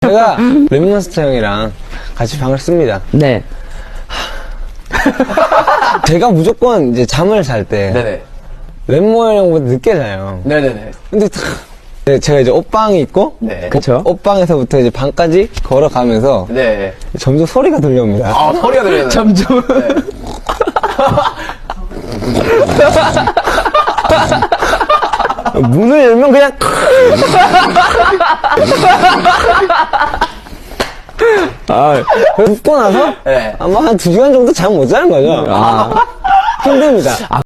제가 랩몬스터 형이랑 같이 방을 씁니다. 네. 제가 무조건 이제 잠을 잘 때 네네. 랩몬 형보다 늦게 자요. 네네네. 근데 네, 제가 이제 옷방이 있고 네. 그쵸? 옷방에서부터 이제 방까지 걸어가면서 네. 점점 소리가 들려옵니다. 아, 소리가 들려요. 점점. 문을 열면 그냥 눕고 나서 네. 아마 한 2시간 정도 잠 못 자는 거죠. 힘듭니다.